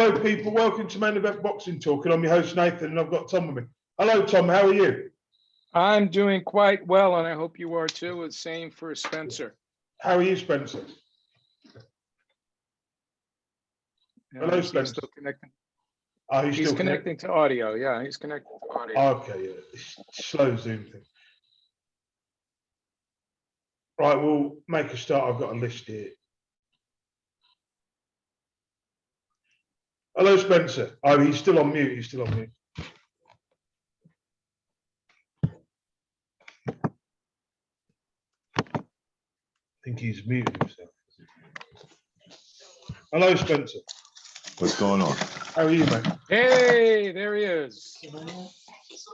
Hello, people. Welcome to Main Event Boxing Talk. And I'm your host, Nathan, and I've got Tom with me. Hello, Tom. How are you? I'm doing quite well, and I hope you are too. The same for Spencer. How are you, Spencer? Hello, Spencer. He's still connecting. Oh, He's still connecting to audio. Yeah, he's connecting to audio. Okay, yeah. It's slow Zoom thing. Right, we'll make a start. I've got a list here. Hello, Spencer. Oh, he's still on mute. He's still on mute. I think he's muted himself. Hello, Spencer. What's going on? How are you, mate? Hey, there he is.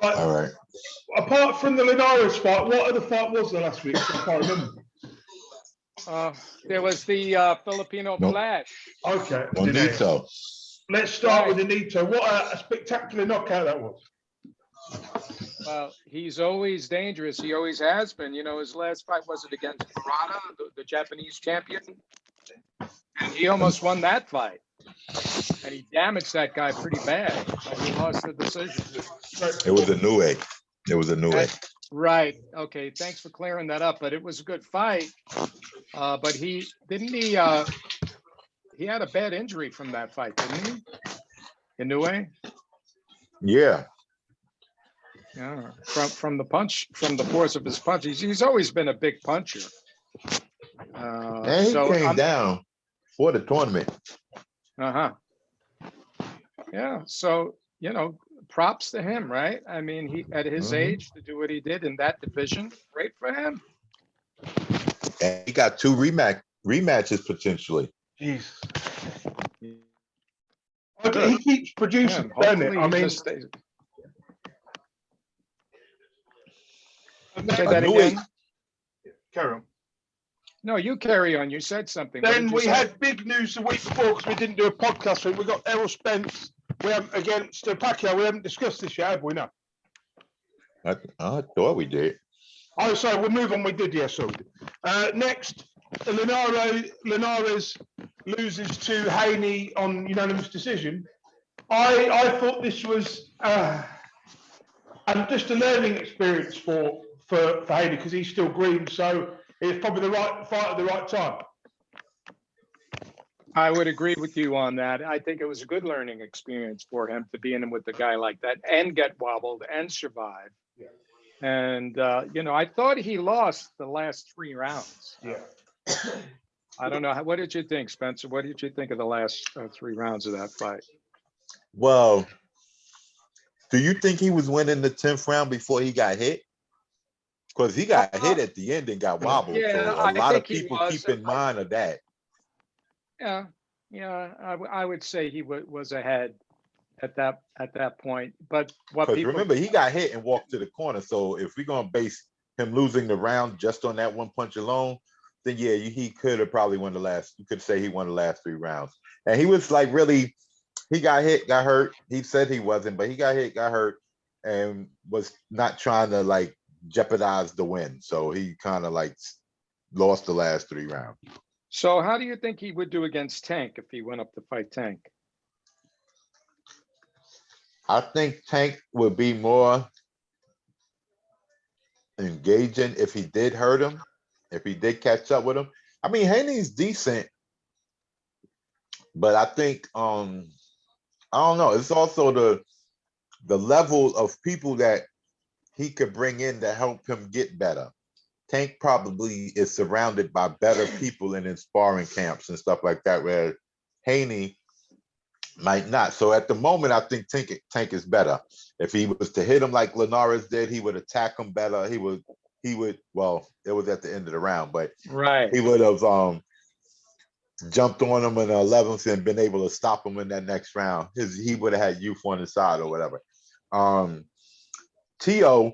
All right. Apart from the Linares fight, what other fight was there last week? I can't remember. There was the Filipino Nope. Flash. Okay. Bonito. Let's start with Anito. What a spectacular knockout that was. Well, he's always dangerous. He always has been. You know, his last fight was it against Murata, the Japanese champion, and he almost won that fight. And he damaged that guy pretty bad. And he lost the decision. It was a new way. It was a new way. Right. Okay. Thanks for clearing that up. But it was a good fight. But he had a bad injury from that fight, didn't he? Inoue? Yeah. Yeah. From the force of his punch. He's always been a big puncher. And he came down for the tournament. Uh-huh. Yeah. So, you know, props to him, right? I mean, he at his age to do what he did in that division, great for him. And he got two rematches potentially. Jeez. He keeps producing, doesn't it? I mean, say I that knew again. Carry on. No, you carry on. You said something. Then we had big news the week before because we didn't do a podcast. So we got Errol Spence. We haven't against Pacquiao. We haven't discussed this yet, have we? No. I thought we did. Oh, sorry. We'll move on. We did, yes. So next, Linares loses to Haney on unanimous decision. I thought this was just a learning experience for Haney because he's still green. So it's probably the right fight at the right time. I would agree with you on that. I think it was a good learning experience for him to be in with a guy like that and get wobbled and survive. Yeah. And, you know, I thought he lost the last 3 rounds. Yeah. I don't know. What did you think, Spencer? What did you think of the last 3 rounds of that fight? Well, do you think he was winning the 10th round before he got hit? Because he got hit at the end and got wobbled. Yeah, so a lot of people keep in mind of that. Yeah, I would say he was ahead at that point. But what Because people remember, he got hit and walked to the corner. So if we're gonna base him losing the round just on that one punch alone, then yeah, he could have probably won the last. You could say he won the last 3 rounds. And he was like really, he got hit, got hurt. He said he wasn't, but he got hit, got hurt, and was not trying to like jeopardize the win. So he kind of like lost the last 3 rounds. So how do you think he would do against Tank if he went up to fight Tank? I think Tank would be more engaging if he did hurt him, if he did catch up with him. I mean, Haney's decent, but I think I don't know. It's also the level of people that he could bring in to help him get better. Tank probably is surrounded by better people in his sparring camps and stuff like that, where Haney might not. So at the moment, I think Tank is better. If he was to hit him like Linares did, he would attack him better. He would. Well, it was at the end of the round, but Right. he would have jumped on him in the 11th and been able to stop him in that next round. He would have had youth on his side or whatever. Tio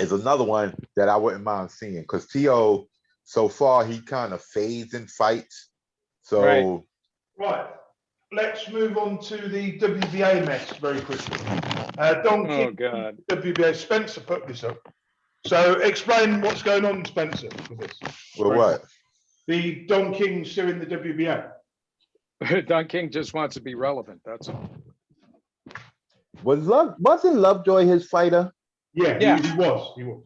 is another one that I wouldn't mind seeing because Tio, so far, he kind of fades in fights. So right. Let's move on to the WBA mess very quickly. Don King, God. WBA, Spencer put this up. So explain what's going on, Spencer, with this. Well, what? The Don King suing the WBA. Don King just wants to be relevant. That's all. Wasn't Lovejoy his fighter? Yeah, Yeah. he was. He was.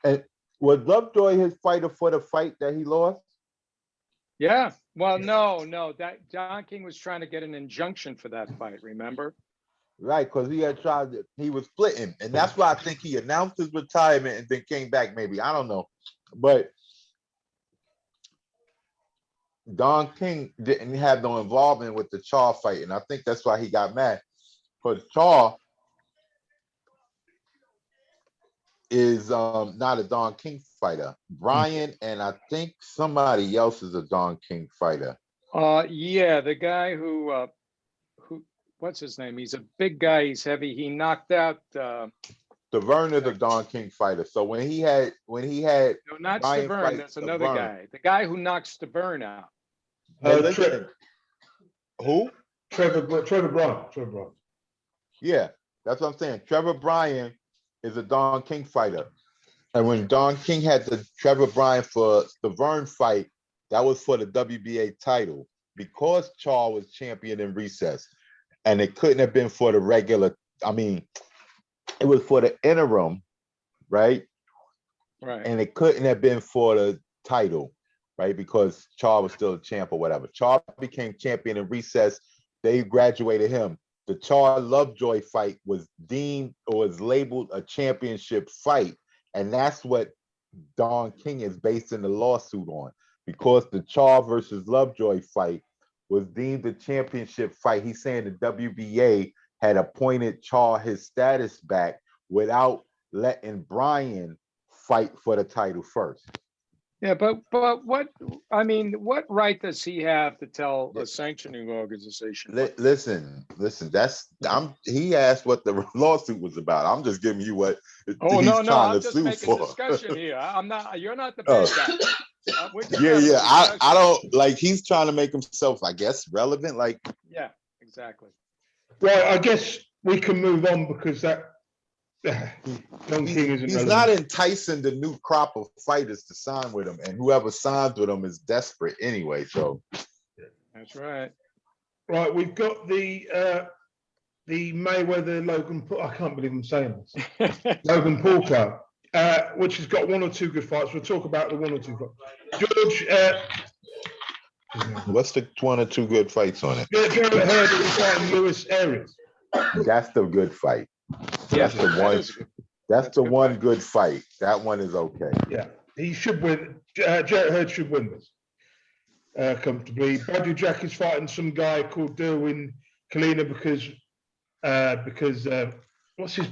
And was Lovejoy his fighter for the fight that he lost? Yeah. Well, no. That Don King was trying to get an injunction for that fight. Remember? Right, because he was splitting. And that's why I think he announced his retirement and then came back, maybe. I don't know. But Don King didn't have no involvement with the Chaw fight. And I think that's why he got mad. Because Chaw is not a Don King fighter. Brian and I think somebody else is a Don King fighter. Yeah, the guy who what's his name? He's a big guy. He's heavy. He knocked out. Stavern is a Don King fighter. So when he had No, not Brian Stavern. fight That's another Stavern. guy. The guy who knocked Stavern out. Listen, who? Trevor Bryan. Trevor Bryan. Yeah, that's what I'm saying. Trevor Bryan is a Don King fighter. And when Don King had the Trevor Bryan for the Vern fight, that was for the WBA title because Chaw was champion in recess. And it couldn't have been for the regular. I mean, it was for the interim, right? Right. And it couldn't have been for the title, right? Because Chaw was still a champ or whatever. Chaw became champion in recess. They graduated him. The Chaw Lovejoy fight was deemed or was labeled a championship fight. And that's what Don King is basing the lawsuit on. Because the Chaw versus Lovejoy fight was deemed a championship fight. He's saying the WBA had appointed Chaw his status back without letting Bryan fight for the title first. Yeah, but what what right does he have to tell a sanctioning organization? Listen. He asked what the lawsuit was about. I'm just giving you what Oh he's no, trying I'm to just sue making for. discussion here. I'm not. You're not the bad guy. We're just Yeah. having a I discussion. don't like. He's trying to make himself, I guess, relevant. Like, Yeah, exactly. Right, I guess we can move on because that Don King isn't he's relevant. not enticing the new crop of fighters to sign with him, and whoever signs with him is desperate anyway. So That's right. Right, we've got the Mayweather Logan Paul. I can't believe I'm saying this. Logan Paul card, which has got one or two good fights. We'll talk about the one or two fights. George, what's the one or two good fights on it? Gerald Herder is fighting Lewis Arias. That's the good fight. Yeah, That's the that one. is good. That's the good one fight. good fight. That one is okay. Yeah, he should win. Gerald Herder should win this comfortably. Badou Jack is fighting some guy called Derwin Kalina because what's his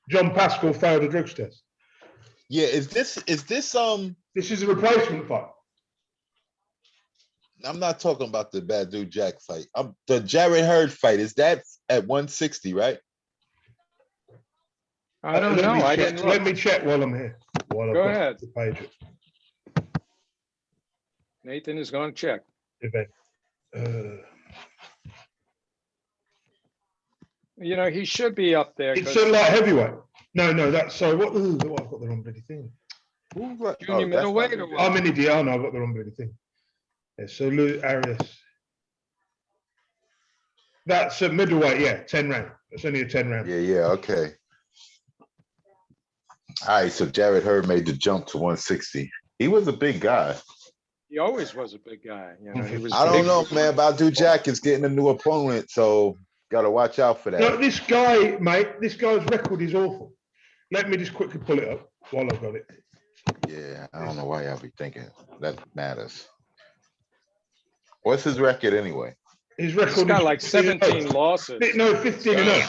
John Pascal failed a drugs test. Yeah, is this This is a replacement fight. I'm not talking about the Badou Jack fight. The Jared Hurd fight, is that at 160, right? I don't know. I didn't Let look. me check while I'm here. While I've Go got ahead. the page Nathan is going to check. event. You know, he should be up there. It's 'cause a light heavyweight. No, that's so. What? Ooh, I've got the wrong bloody thing. Junior middleweight or what? I'm an idiot. Oh, no, I've got the wrong bloody thing. Yeah, so Lou Arias. That's a middleweight, yeah, 10 round. It's only a 10 round. Yeah, okay. All right, so Jared Hurd made the jump to 160. He was a big guy. He always was a big guy. You know, he was. I don't big. know, man. Badou Jack is getting a new opponent, so gotta watch out for that. No, this guy, mate, this guy's record is awful. Let me just quickly pull it up while I've got it. Yeah, I don't know why y'all be thinking that matters. What's his record anyway? His record He's got is like 17 losses. No, 15 and 0.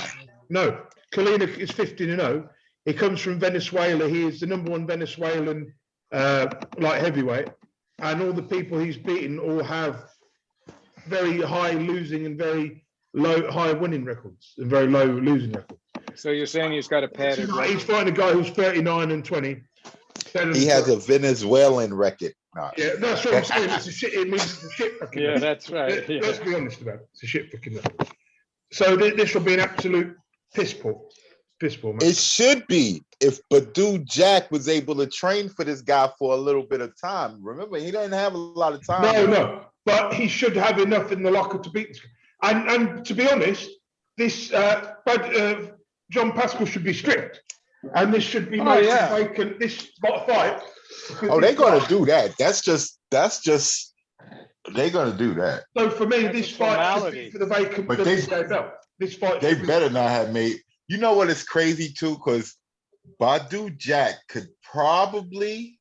No, Kalina is 15 and 0. He comes from Venezuela. He is the #1 Venezuelan light heavyweight. And all the people he's beaten all have very high losing and very low high winning records and very low losing records. So you're saying he's got a padded He's record? fighting a guy who's 39 and 20. He has a Venezuelan record. Nah. Yeah, that's what I'm saying. It's a shit. It means it's a shit fucking. Yeah, record. that's right. Yeah. Let's be honest about it. It's a shit fucking record. So this will be an absolute piss poor. Piss poor, man. It should be if Badou Jack was able to train for this guy for a little bit of time. Remember, he didn't have a lot of time. No. but he should have enough in the locker to beat this guy. And to be honest, this John Pascal should be stripped, and this should be made vacant. This fight. Oh, they're gonna do that. That's just they're gonna do that. So for me, this fight should be for the vacant But belt. This fight. They better not have made. You know what is crazy too, because Badu Jack could probably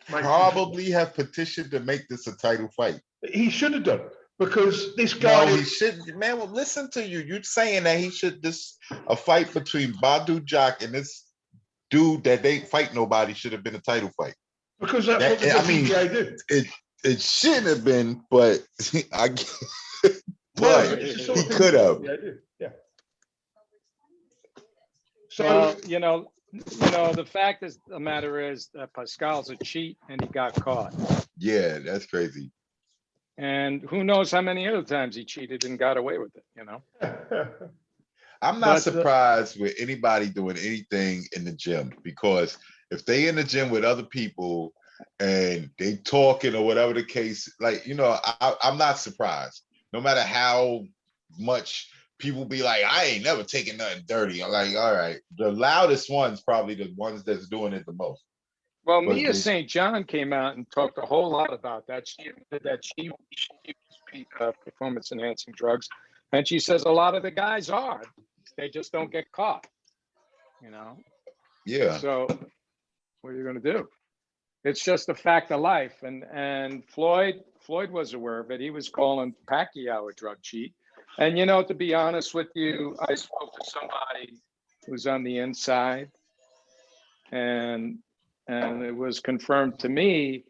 have petitioned to make this a title fight. He should have done, because this guy. No, he should. Man, well, listen to you. You're saying that he should a fight between Badu Jack and this dude that they fight nobody should have been a title fight. Because that's what the WBA do. It shouldn't have been, but but he could have. Yeah. So well, you know, the fact is, the matter is that Pascal's a cheat and he got caught. Yeah, that's crazy. And who knows how many other times he cheated and got away with it, you know? I'm not surprised with anybody doing anything in the gym, because if they in the gym with other people and they talking or whatever the case, like, you know, I'm not surprised. No matter how much people be like, I ain't never taken nothing dirty. I'm like, all right. The loudest one's probably the ones that's doing it the most. Well, Mia St. John came out and talked a whole lot about that. She performance enhancing drugs. And she says a lot of the guys are. They just don't get caught, you know? Yeah. So what are you going to do? It's just a fact of life. And Floyd was aware of it. He was calling Pacquiao a drug cheat. And, you know, to be honest with you, I spoke to somebody who's on the inside, and it was confirmed to me,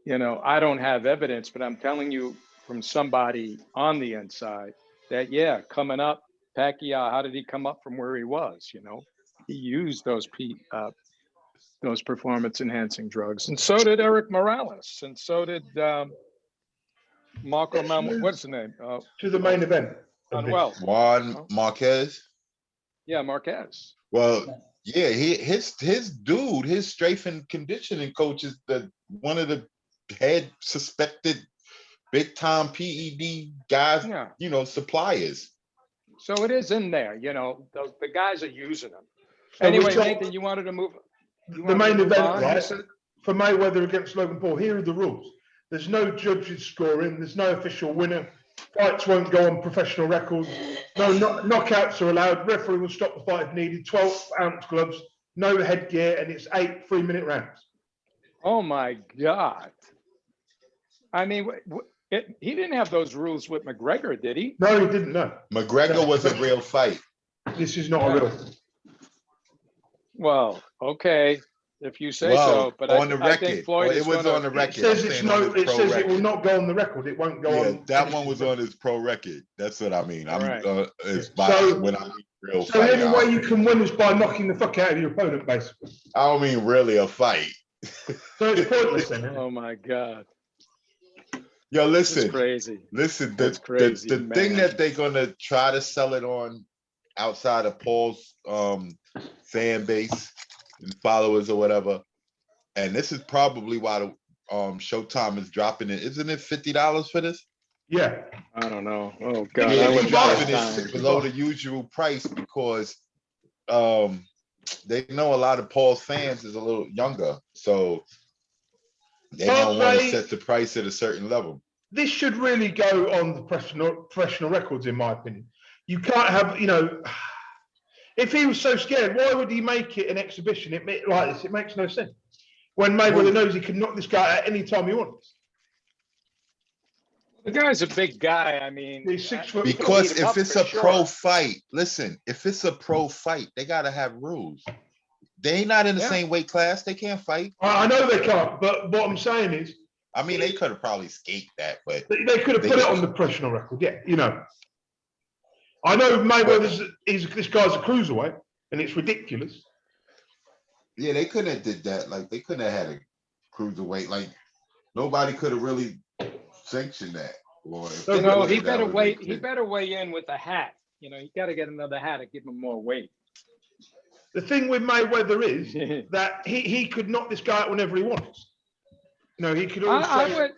you know, I don't have evidence, but I'm telling you from somebody on the inside that, yeah, coming up, Pacquiao, how did he come up from where he was? You know, he used those performance enhancing drugs, and so did Eric Morales, and so did Marco Mal. What's the name? To the main event. Manuel. Juan Marquez. Yeah, Marquez. Well, yeah, his dude, his strength and conditioning coach is one of the head suspected big time PED guys, yeah. You know, suppliers. So it is in there, you know, the guys are using them. So anyway, Nathan, you wanted to move. The main event, right? For Mayweather against Logan Paul, here are the rules. There's no judges scoring. There's no official winner. Fights won't go on professional records. No knockouts are allowed. Referee will stop the fight if needed. 12-ounce gloves, no headgear, and it's 8 3-minute rounds. Oh my God! I mean, he didn't have those rules with McGregor, did he? No, he didn't. No. McGregor was a real fight. This is not a real. Well, okay. If you say so, but on the record, I think Floyd it was on the record. It says it will not go on the record. It won't go on. That one was on his pro record. That's what I mean. When I mean real fight. So the only way you can win is by knocking the fuck out of your opponent, basically. I don't mean really a fight. So it's pointless then. Oh my God. Yo, listen. That's crazy. Listen, the thing that they're gonna try to sell it on outside of Paul's fan base and followers or whatever, and this is probably why the Showtime is dropping it. Isn't it $50 for this? Yeah, I don't know. Oh God, yeah, they're dropping it below the usual price because they know a lot of Paul's fans is a little younger, so they don't want to set the price at a certain level. This should really go on the professional records, in my opinion. You can't have, you know. If he was so scared, why would he make it an exhibition? Like this, it makes no sense. When Mayweather knows he can knock this guy out any time he wants. The guy's a big guy. I mean, he's 6 foot. Because if it's a pro fight, listen, if it's a pro fight, they gotta have rules. They not in the same weight class. They can't fight. I know they can't, but what I'm saying is, I mean, they could have probably escaped that, but they could have put it on the professional record. Yeah, you know. I know Mayweather's this guy's a cruiserweight, and it's ridiculous. Yeah, they couldn't have did that. Like they couldn't have had a cruiserweight. Like nobody could have really sanctioned that. No, he better weigh. He better weigh in with a hat. You know, you got to get another hat to give him more weight. The thing with Mayweather is that he could knock this guy out whenever he wants. No, he could I also. would,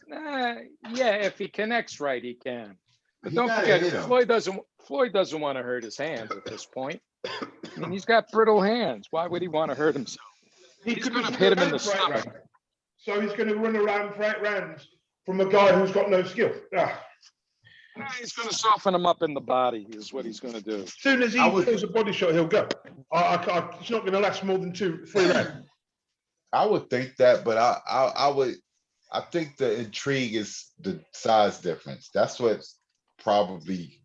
yeah, if he connects right, he can. But He don't gotta forget, hit him. Floyd doesn't want to hurt his hands at this point. I mean, he's got brittle hands. Why would he want to hurt himself? He He's could gonna just hit him in run the for 8 stomach. rounds. So he's going to run around for 8 rounds from a guy who's got no skill. He's going to soften him up in the body, is what he's going to do. As soon as he feels a body shot, he'll go. It's not going to last more than 2-3 rounds. I would think that, but I think the intrigue is the size difference. That's what probably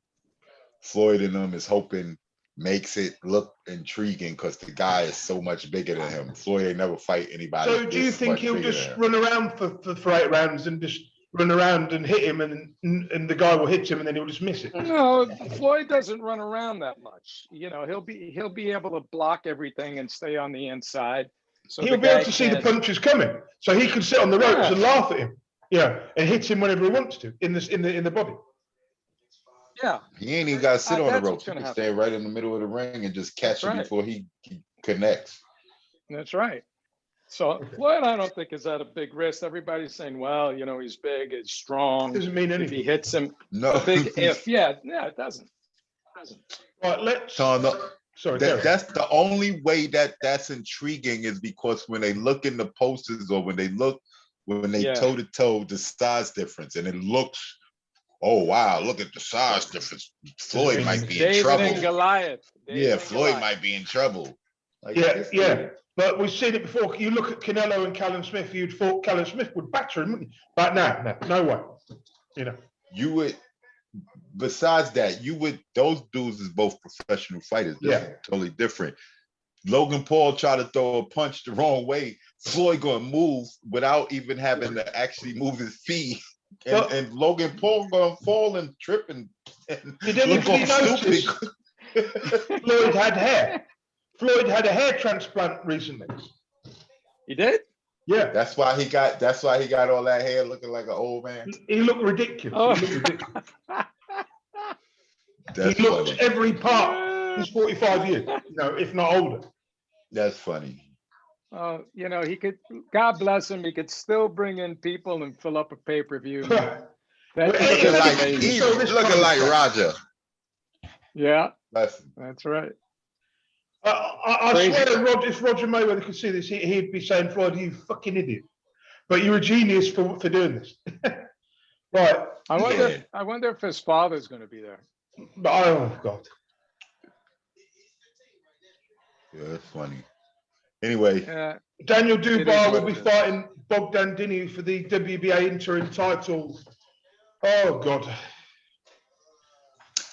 Floyd and them is hoping makes it look intriguing because the guy is so much bigger than him. Floyd ain't never fight anybody. So do you this think much he'll bigger just than him. run around for 8 rounds and just run around and hit him and the guy will hit him and then he'll just miss it? No, Floyd doesn't run around that much. You know, he'll be able to block everything and stay on the inside. So He'll the be able guy to see the can't- punches coming. So he can sit on the ropes Yeah. and laugh at him. Yeah, and hit him whenever he wants to in the body. Yeah, He ain't even got to sit on the that's what's ropes. He gonna can happen. stay right in the middle of the ring and just catch That's it right. before he connects. that's right. So Floyd, I don't think is at a big risk. Everybody's saying, well, you know, he's big, he's strong. Doesn't mean If anything. he hits him, No, a big if. Yeah, it doesn't. Right, let's. Sean, no, Sorry, Derek. that's the only way that's intriguing is because when they look in the posters or when they Yeah. toe to toe, the size difference and it looks, oh wow, look at the size difference. Floyd might be in David trouble. and Goliath. David Yeah, and Floyd Goliath. might be in trouble. Like, Yeah, this yeah. dude- But we've seen it before. You look at Canelo and Callum Smith. You'd thought Callum Smith would batter him, wouldn't you? But no way. You know. You would. Besides that, those dudes is both professional fighters. This Yeah. is totally different. Logan Paul tried to throw a punch the wrong way. Floyd gonna move without even having to actually move his feet. But- And Logan Paul gonna fall and trip and Did look anybody all notice stupid. Floyd had hair? Floyd had a hair transplant recently. You did? Yeah. That's why he got all that hair looking like an old man. He looked ridiculous. Oh. He looked ridiculous. That's He looked funny. every part. He's 45 years, if not older. That's funny. Oh, you know, he could, God bless him, he could still bring in people and fill up a pay-per-view. That Looking is Looking like amazing. he- So this looking like comes- Roger. Yeah, That's that's right. I Crazy. swear, if Roger Mayweather could see this, he'd be saying, Floyd, you fucking idiot. But you're a genius for doing this. Right. I wonder if his father's gonna be there. But, oh, God. yeah, that's funny. Anyway, Yeah, Daniel is Dubois will what be it is. fighting Bogdan Dini for the WBA interim title. Oh, God.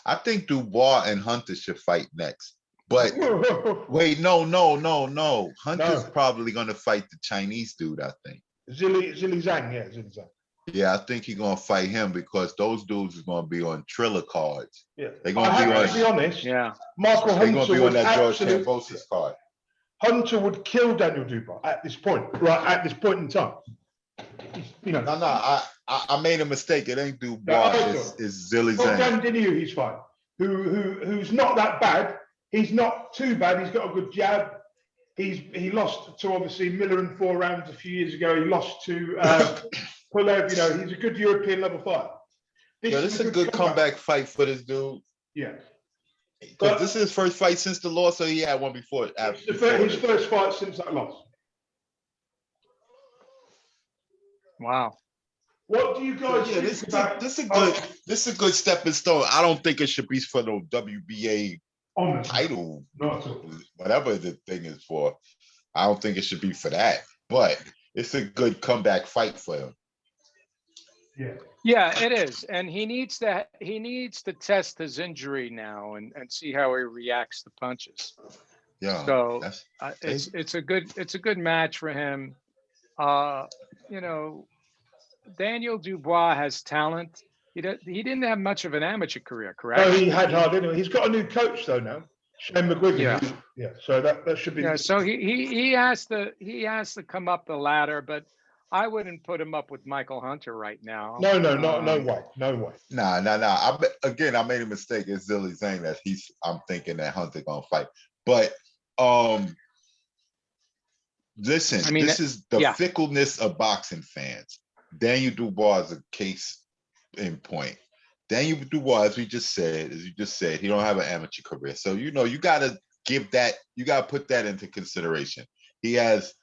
I think Dubois and Hunter should fight next. But wait, no. Hunter's No. probably gonna fight the Chinese dude, I think. Zhilei Zhang, yeah, Zhilei Zhang. Yeah, I think he's gonna fight him because those dudes is gonna be on Triller cards. Yeah. They gonna I be have on- to be honest, yeah. Michael They're gonna Hunter be on would that George absolutely, Kambosos card. Hunter would kill Daniel Dubois at this point, right at this point in time. You know, No, I made a mistake. It ain't Dubois. No, It's Zhilei Zhang. Bogdan Diniu he's fighting, who's not that bad. He's not too bad. He's got a good jab. He lost to obviously Miller in 4 rounds a few years ago. He lost to Pulev. He's a good European level fighter. This is a good comeback fight for this dude. Yeah, Because this is his first fight since the loss, so he had one before. it's before his this. first fight since that loss. Wow. What do you guys Yeah, think about this is a good stepping stone. I don't think it should be for no WBA honest? title, Not at all. whatever the thing is for. I don't think it should be for that. But it's a good comeback fight for him. Yeah. Yeah, it is. And he needs to test his injury now and see how he reacts to punches. Yeah. So that's it's a good match for him. Daniel Dubois has talent. He didn't have much of an amateur career, correct? No, he had hard anyway. He's got a new coach though now, Shane McGuigan. Yeah. Yeah. So that should be. Yeah, so he has to come up the ladder, but I wouldn't put him up with Michael Hunter right now. No way. Nah. I made a mistake. It's Zhilei Zhang that I'm thinking that Hunter gonna fight. But Listen, I mean, this is the yeah. fickleness of boxing fans. Daniel Dubois is a case in point. Daniel Dubois, as you just said, he don't have an amateur career. So you gotta put that into consideration. He has,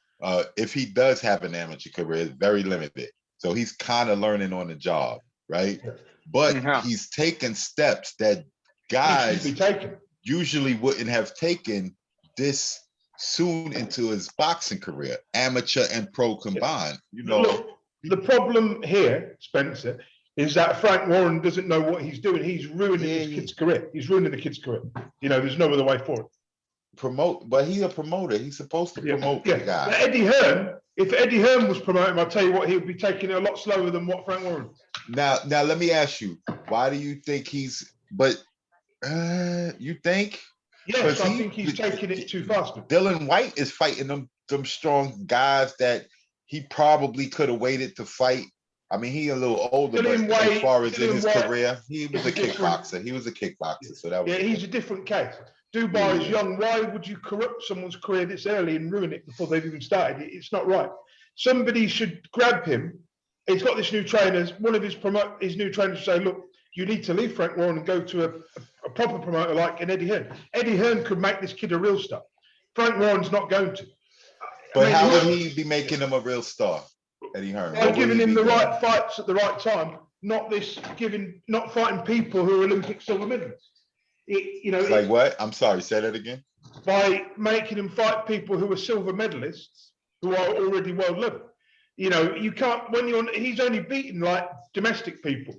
if he does have an amateur career, it's very limited. So he's kind of learning on the job, right? But Mhm. he's taken steps that He should guys be taken. usually wouldn't have taken this soon into his boxing career, amateur and pro combined. Look, the problem here, Spencer, is that Frank Warren doesn't know what he's doing. He's ruining this kid's career. He's ruining the kid's career. There's no other way forward. But he's a promoter. He's supposed to promote the guy. But Eddie Hearn, if Eddie Hearn was promoting, I'll tell you what, he would be taking it a lot slower than what Frank Warren. Now let me ask you, why do you think you think? Yes, I think he's taking it too fast. Dylan White is fighting them strong guys that he probably could have waited to fight. I mean, he a little older, but as far as in his career, he was a kickboxer. He was a kickboxer, so that was. Yeah, he's a different case. Dubois is young. Why would you corrupt someone's career this early and ruin it before they've even started? It's not right. Somebody should grab him. He's got this new trainer. One of his new trainers say, look, you need to leave Frank Warren and go to a proper promoter like an Eddie Hearn. Eddie Hearn could make this kid a real star. Frank Warren's not going to. But how would he be making him a real star, Eddie Hearn? By giving him the right fights at the right time, not fighting people who are Olympic silver medalists. Like what? I'm sorry, say that again. By making him fight people who are silver medalists who are already world level. You can't he's only beaten like domestic people.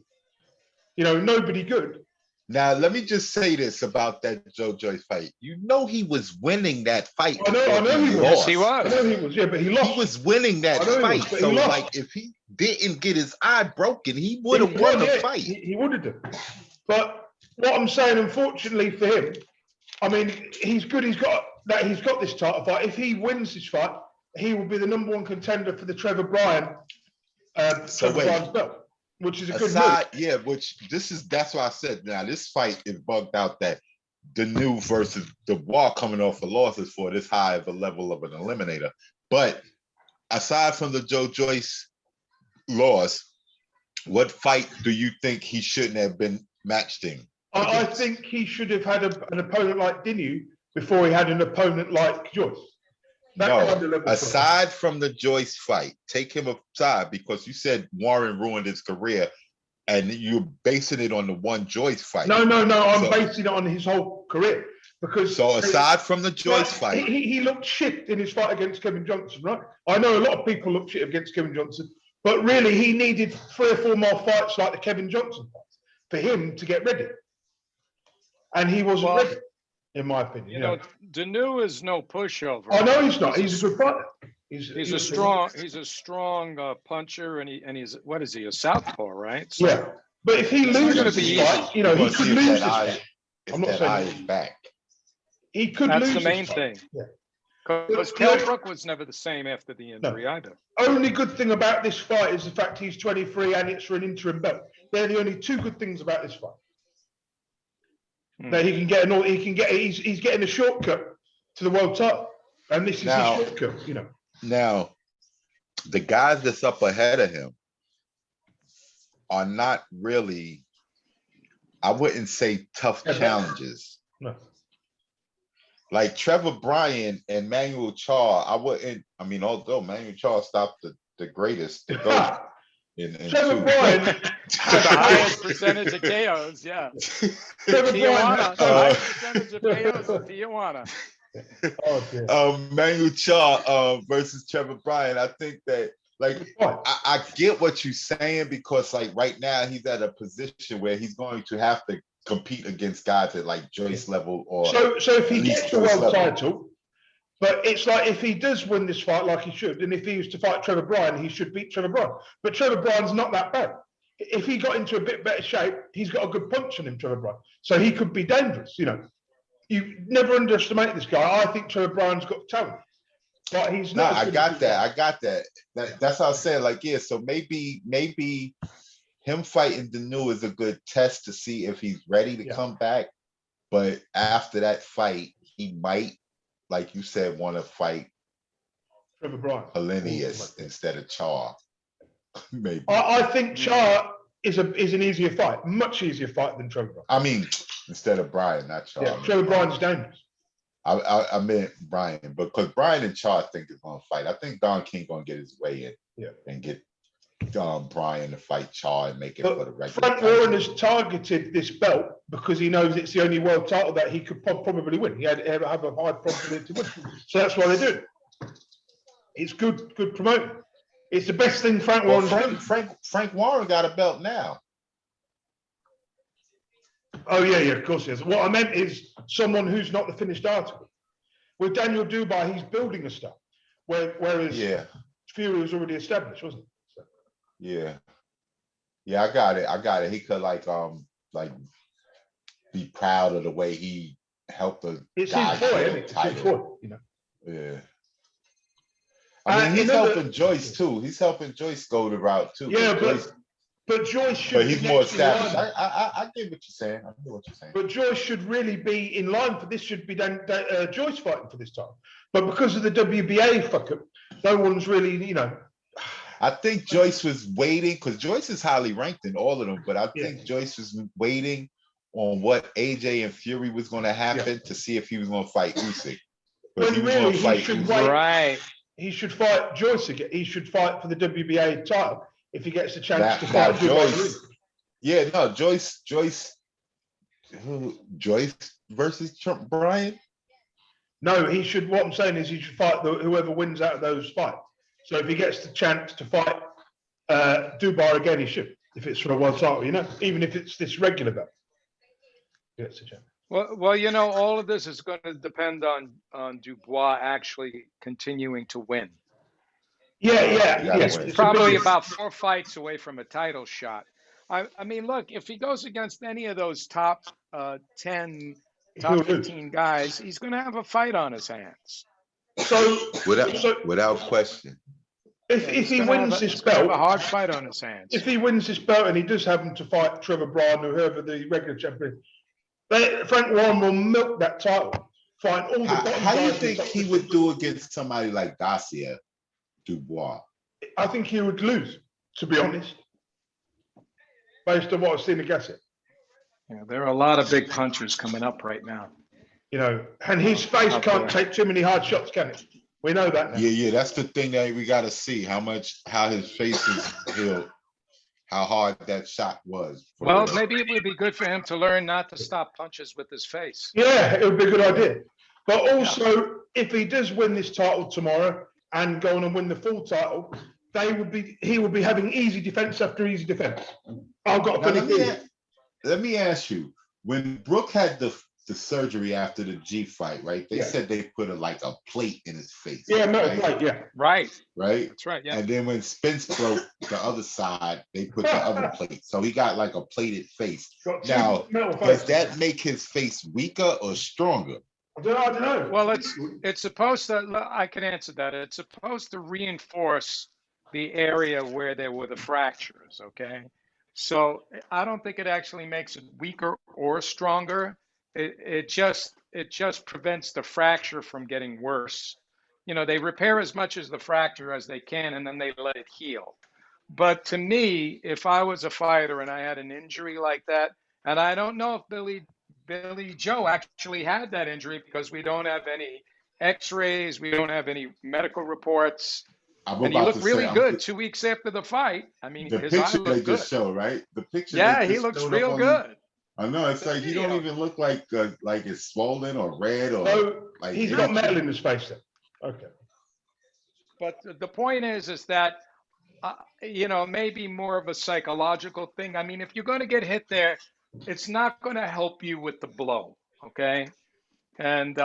Nobody good. Now let me just say this about that Joe Joyce fight. He was winning that fight. I know he was. Yes, he was. I know he was. Yeah, but he lost. He was winning that fight. So like, if he didn't get his eye broken, he would have won the fight. He would have done. But what I'm saying, unfortunately for him, I mean, he's good. He's got this title fight. If he wins this fight, he will be the #1 contender for the Trevor Bryan. Bryan's belt. Which is a good move. Yeah, that's why I said now this fight is bugged out that the new versus Dubois coming off of losses for this high of a level of an eliminator. But aside from the Joe Joyce loss, what fight do you think he shouldn't have been matched in? I think he should have had an opponent like Dinu before he had an opponent like Joyce. Aside from the Joyce fight, take him aside because you said Warren ruined his career and you're basing it on the one Joyce fight. No, I'm basing it on his whole career. So aside from the Joyce fight. He looked shit in his fight against Kevin Johnson, right? I know a lot of people look shit against Kevin Johnson, but really he needed 3 or 4 more fights like the Kevin Johnson fights for him to get ready. And he wasn't ready. In my opinion, Danu is no pushover. I know he's not. He's a good fighter. He's a strong puncher, and he's what is he? A southpaw, right? So, yeah, but if he loses this fight, he could lose this fight. I'm not saying he's back. He could lose. That's the main thing. Because Kell Brook was never the same after the injury either. Only good thing about this fight is the fact he's 23 and it's for an interim belt. They're the only 2 good things about this fight. That he can get he's getting a shortcut to the world title, and this is his shortcut. Now, the guys that's up ahead of him are not really, I wouldn't say tough challenges. No. Like Trevor Bryan and Manuel Charr, although Manuel Charr stopped the greatest to go. Trevor Bryan, the highest percentage of KOs, yeah. Trevor Tijuana, the highest percentage of KOs in Tijuana. Manuel Charr versus Trevor Bryan. I think that I get what you're saying because like right now he's at a position where he's going to have to compete against guys at like Joyce level or so if he gets the world title. But it's like if he does win this fight like he should, and if he was to fight Trevor Bryan, he should beat Trevor Bryan. But Trevor Bryan's not that bad. If he got into a bit better shape, he's got a good punch on him, Trevor Bryan. So he could be dangerous, You never underestimate this guy. I think Trevor Bryan's got talent. But he's not. I got that. That's how I said, so maybe him fighting Danu is a good test to see if he's ready to come back. But after that fight, he might, like you said, want to fight Trevor Bryan. Hellenius instead of Char. Maybe. I think Char is an easier fight, much easier fight than Trevor Bryan. I mean, instead of Bryan, not Char. Yeah, Trevor Bryan's dangerous. I meant Bryan, because Bryan and Char I think they're gonna fight. I think Don King gonna get his way in, Yeah. and get Bryan to fight Char and make it for the But regular. Frank Warren has targeted this belt because he knows it's the only world title that he could probably win. He had have a high probability to win, so that's why they do it. It's good promoting. It's the best thing Frank Well, Warren's done. Frank Warren got a belt now. Oh yeah, of course he has. What I meant is someone who's not the finished article. With Daniel Dubai, he's building a star, whereas Yeah, Fury was already established, wasn't it? So, yeah. I got it. He could like be proud of the way he helped the it's guy his boy, get isn't a it? It's his title. boy, you know. Yeah. I mean, he's helping Joyce too. He's helping Joyce go the route too. Yeah, Joyce, but Joyce should. but he's be more next in line. established. I get what you're saying. I get what you're saying. But Joyce should really be in line for this. Should be Joyce fighting for this title. But because of the WBA fuck up, no one's really, you know. I think Joyce was waiting because Joyce is highly ranked in all of them, but I think Joyce was waiting on what AJ and Fury was going to happen to see if he was going to fight Usyk. But When really he should wait. Right. He should fight Joyce again. He should fight for the WBA title if he gets the chance to Now fight Joyce. Yeah, no, Joyce versus Trump Bryan. No, he should. What I'm saying is he should fight whoever wins out of those fights. So if he gets the chance to fight Dubai again, he should. If it's for a world title, you know, even if it's this regular belt. Gets the chance. Well, you know, all of this is going to depend on Dubois actually continuing to win. Yeah. He's probably about 4 fights away from a title shot. I mean, look, if he goes against any of those top 10, top 15 guys, he's going to have a fight on his hands. So Without question. If he wins this belt, a hard fight on his hands. If he wins this belt and he does happen to fight Trevor Bryan or whoever the regular champion, Frank Warren will milk that title. Find all the How do you think he would do against somebody like Garcia Dubois? I think he would lose, to be honest, based on what I've seen of Garcia. Yeah, there are a lot of big punchers coming up right now. You know, and his face can't take too many hard shots, can it? We know that now. Yeah, that's the thing that we got to see how his face is healed, how hard that shot was. Well, maybe it would be good for him to learn not to stop punches with his face. Yeah, it would be a good idea. But also, if he does win this title tomorrow and go on and win the full title, he will be having easy defense after easy defense. I've got a funny feeling. Let me ask you, when Brooke had the surgery after the G fight, right? They said they put a plate in his face. Yeah, metal plate, yeah. Right. Right? That's right, yeah. And then when Spence broke the other side, they put the other plate. So he got like a plated face. Now, does that make his face weaker or stronger? I don't know. Well, it's supposed to, I can answer that. It's supposed to reinforce the area where there were the fractures, okay? So I don't think it actually makes it weaker or stronger. It just prevents the fracture from getting worse. You know, they repair as much as the fracture as they can, and then they let it heal. But to me, if I was a fighter and I had an injury like that, and I don't know if Billy Joe actually had that injury because we don't have any X-rays, we don't have any medical reports. And he looked really good 2 weeks after the fight. I mean, the his picture eye they looked good. just show, right? The picture. Yeah, he looks real good. I know, it's like he don't even look like it's swollen or red or like he's got metal in his face then. Okay. But the point is that you know, maybe more of a psychological thing. I mean, if you're going to get hit there, it's not going to help you with the blow, okay? And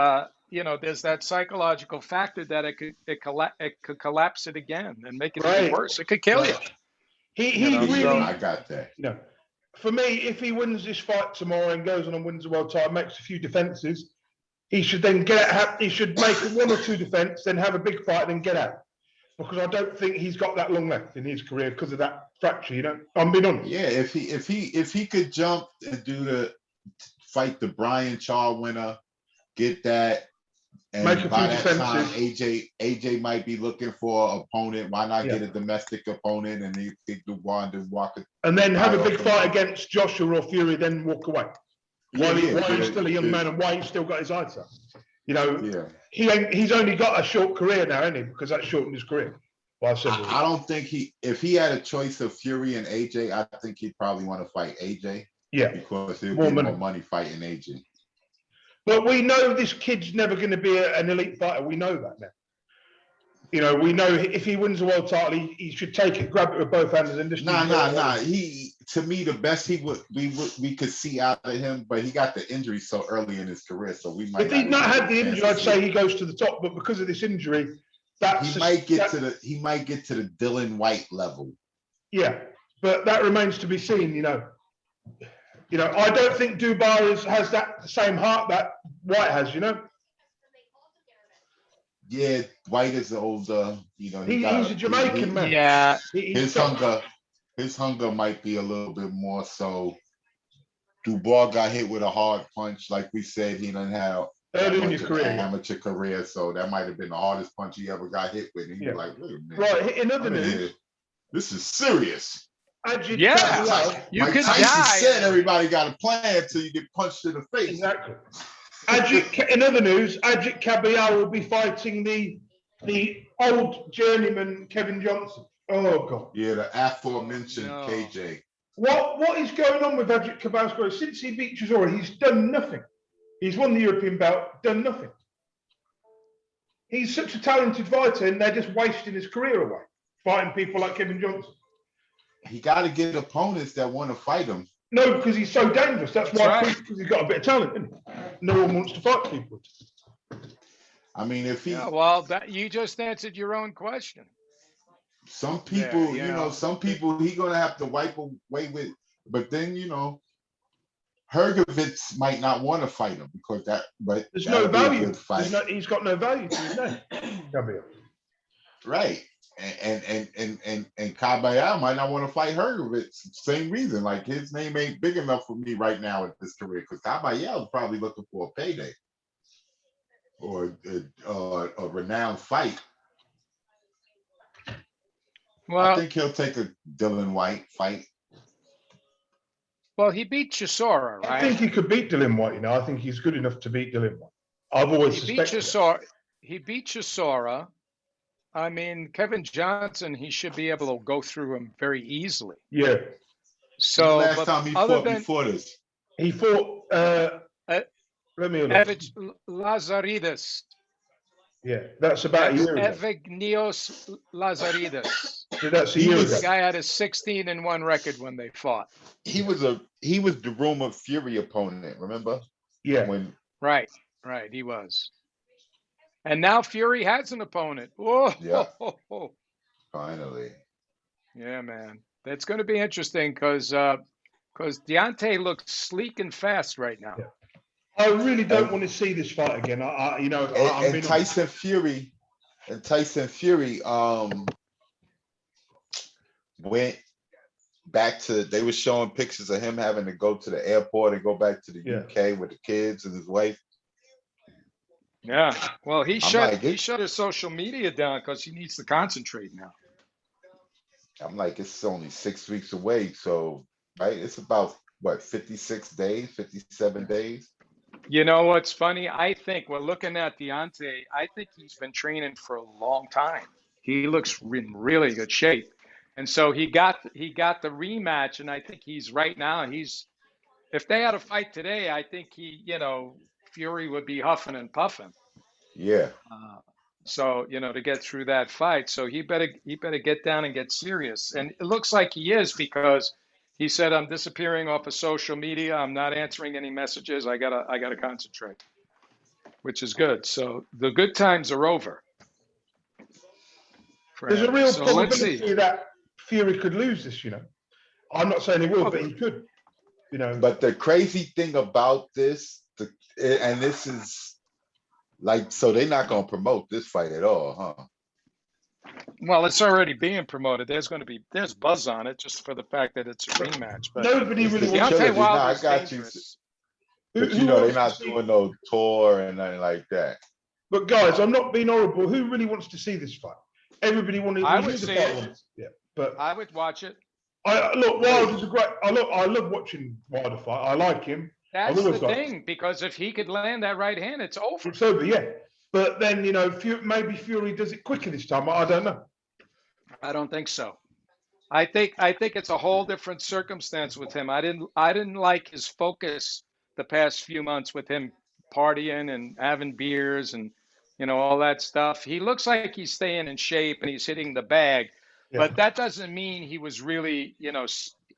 you know, there's that psychological factor that it could collapse it again and make it even worse. It could kill you. He really. I got that. You know, for me, if he wins this fight tomorrow and goes on and wins the world title, makes a few defenses, he should then he should make 1 or 2 defense, then have a big fight, and then get out. Because I don't think he's got that long left in his career because of that fracture. You know, I'm being honest. Yeah, if he could jump and fight the Bryan Char winner, get that, Make a And by few that time, defenses. AJ might be looking for an opponent. Why not get Yeah. a domestic opponent and he pick the one to walk it? And then have a Right big off the fight bat. against Joshua or Fury, then walk away. Yeah, While he's still a young man and while he's still got his eyes up. You know, yeah. he's only got a short career now, hasn't he? Because that shortened his career by several I don't think if he had a choice of Fury and AJ, I think he'd probably want to fight AJ Yeah. because he'll More get money. more money fighting AJ. But we know this kid's never going to be an elite fighter. We know that now. You know, we know if he wins the world title, he should take it, grab it with both hands, and just Nah. He, to me, the best we could see out of him, but he got the injury so early in his career, so we might. If he'd not had the injury, I'd say he goes to the top. But because of this injury, he might get to the Dylan White level. Yeah, but that remains to be seen. You know, I don't think Dubai has that same heart that White has. You know. Yeah, White is older. You know, he's a Jamaican man. Yeah, his hunger might be a little bit more so. Dubois got hit with a hard punch, like we said. He didn't have early in his career, amateur career, so that might have been the hardest punch he ever got hit with. And he was like, wait a minute. Right. In other news, this is serious. Yeah, you Mike could Tyson die. said everybody got a plan until you get punched in the face. Exactly. In other news, Ajit Kabir will be fighting the old journeyman Kevin Johnson. Oh God! Yeah, the aforementioned KJ. What is going on with Ajit Kabir? Since he beat Chisora, he's done nothing. He's won the European belt, done nothing. He's such a talented fighter, and they're just wasting his career away fighting people like Kevin Johnson. He got to get opponents that want to fight him. No, because he's so dangerous. That's why, because he's got a bit of talent, isn't he? No one wants to fight people. I mean, if he... Yeah, well, you just answered your own question. Some people, some people he going to have to wipe away with. But then, Hrgovic might not want to fight him because but there's no value. He's got no value to his name. Right. And Kabaya might not want to fight Hrgovic. Same reason. Like his name ain't big enough for me right now at this career because Kabaya is probably looking for a payday or a renowned fight. Well, I think he'll take a Dylan White fight. Well, he beat Chisora, right? I think he could beat Dylan White. I think he's good enough to beat Dylan White. I've always suspected he beat Chisora. I mean, Kevin Johnson, he should be able to go through him very easily. Yeah. So, last time he fought before this, he fought. Let me look. Lazaridis. Yeah, that's about a year ago. Evgenios Lazaridis. That's a year ago. The guy had a 16-1 record when they fought. He was the Roma Fury opponent. Remember? Yeah. Right. He was. And now Fury has an opponent. Whoa. Yeah. Finally. Yeah, man. That's going to be interesting because Deontay looks sleek and fast right now. Yeah. I really don't want to see this fight again. Tyson Fury went back to. They were showing pictures of him having to go to the airport and go back to the UK with the kids and his wife. Yeah, well, he shut his social media down because he needs to concentrate now. I'm like, it's only 6 weeks away, so right, it's about what 56 days, 57 days. You know what's funny? I think we're looking at Deontay. I think he's been training for a long time. He looks in really good shape, and so he got the rematch. And I think he's right now. If they had a fight today, I think Fury would be huffing and puffing. Yeah. So to get through that fight, so he better get down and get serious. And it looks like he is because he said, "I'm disappearing off of social media. I'm not answering any messages. I gotta concentrate," which is good. So the good times are over. There's a real possibility that Fury could lose this. I'm not saying he will, but he could. But the crazy thing about this, and this is like, so they're not going to promote this fight at all, huh? Well, it's already being promoted. There's buzz on it just for the fact that it's a rematch. But nobody really wants to. I got you. But they're not doing no tour and nothing like that. But guys, I'm not being horrible. Who really wants to see this fight? Everybody wanted. I we would knew the see fight it. was- Yeah, but I would watch it. look, Wilder's a great. I love watching Wilder fight. I like him. That's always the liked thing, because if he could land that right hand, it's over. It's over, yeah. But then maybe Fury does it quicker this time. I don't know. I don't think so. I think it's a whole different circumstance with him. I didn't like his focus the past few months with him partying and having beers and all that stuff. He looks like he's staying in shape and he's hitting the bag, but that doesn't mean he was really,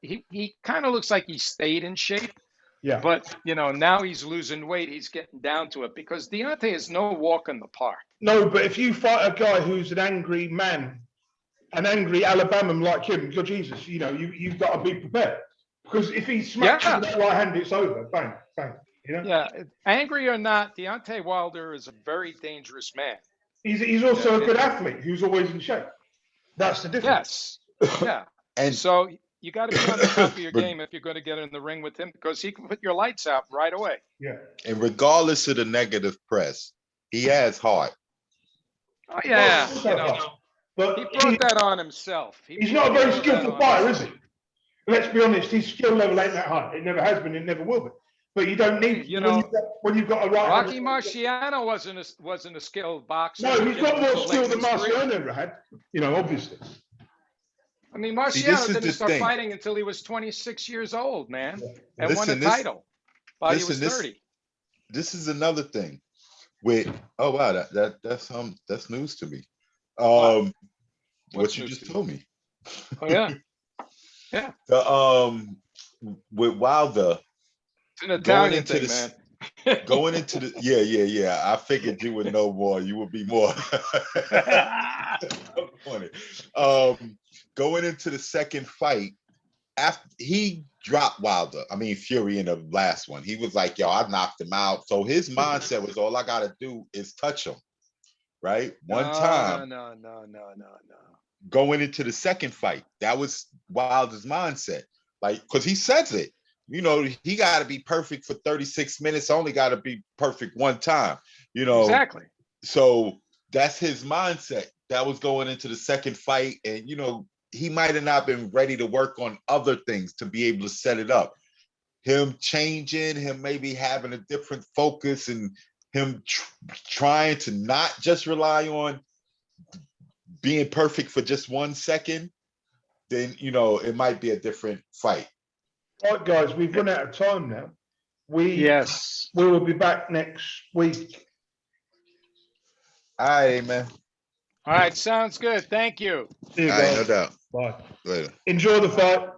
he kind of looks like he stayed in shape. Yeah. But now he's losing weight. He's getting down to it because Deontay is no walk in the park. No, but if you fight a guy who's an angry man, an angry Alabaman like him, God Jesus, you've got to be prepared. Because if he smacks you with that right hand, it's over. Bang, bang. Yeah, angry or not, Deontay Wilder is a very dangerous man. He's also a good athlete who's always in shape. That's the difference. Yes. Yeah. And So you got to be on the top of your game if you're going to get in the ring with him because he can put your lights out right away. Yeah. and regardless of the negative press, he has heart. Oh yeah, But he brought that on himself. he's not a very skillful fighter, is he? Let's be honest, his skill level ain't that high. It never has been, it never will be. But you don't need when you've got a right. Rocky Marciano wasn't a skilled boxer. No, he's got more skill than Marciano ever had. Obviously. I mean, See, Marciano this is didn't the start thing. fighting until he was 26 years old, man, and won a Listen, this- title while he was 30. This is another thing. With wow, that's news to me. What's What you news just to you? told me. Oh yeah, The with Wilder it's an Italian thing, this- man. going into the yeah. I figured you would know more. You would be more funny. Going into the second fight, after he dropped Wilder, I mean Fury in the last one, he was like, "Yo, I knocked him out." So his mindset was, all I gotta do is touch him, right? One time. No. Going into the second fight, that was Wilder's mindset. Like, because he says it, he got to be perfect for 36 minutes, only got to be perfect one time, Exactly. So that's his mindset. That was going into the second fight. And, he might have not been ready to work on other things to be able to set it up. Him changing, him maybe having a different focus, and him trying to not just rely on being perfect for just 1 second, then it might be a different fight. All right, guys, we've run out of time now. Yes. We will be back next week. All right, man. All right, sounds good. Thank you. See you All right, guys. no doubt. Bye. Later. Enjoy the fight.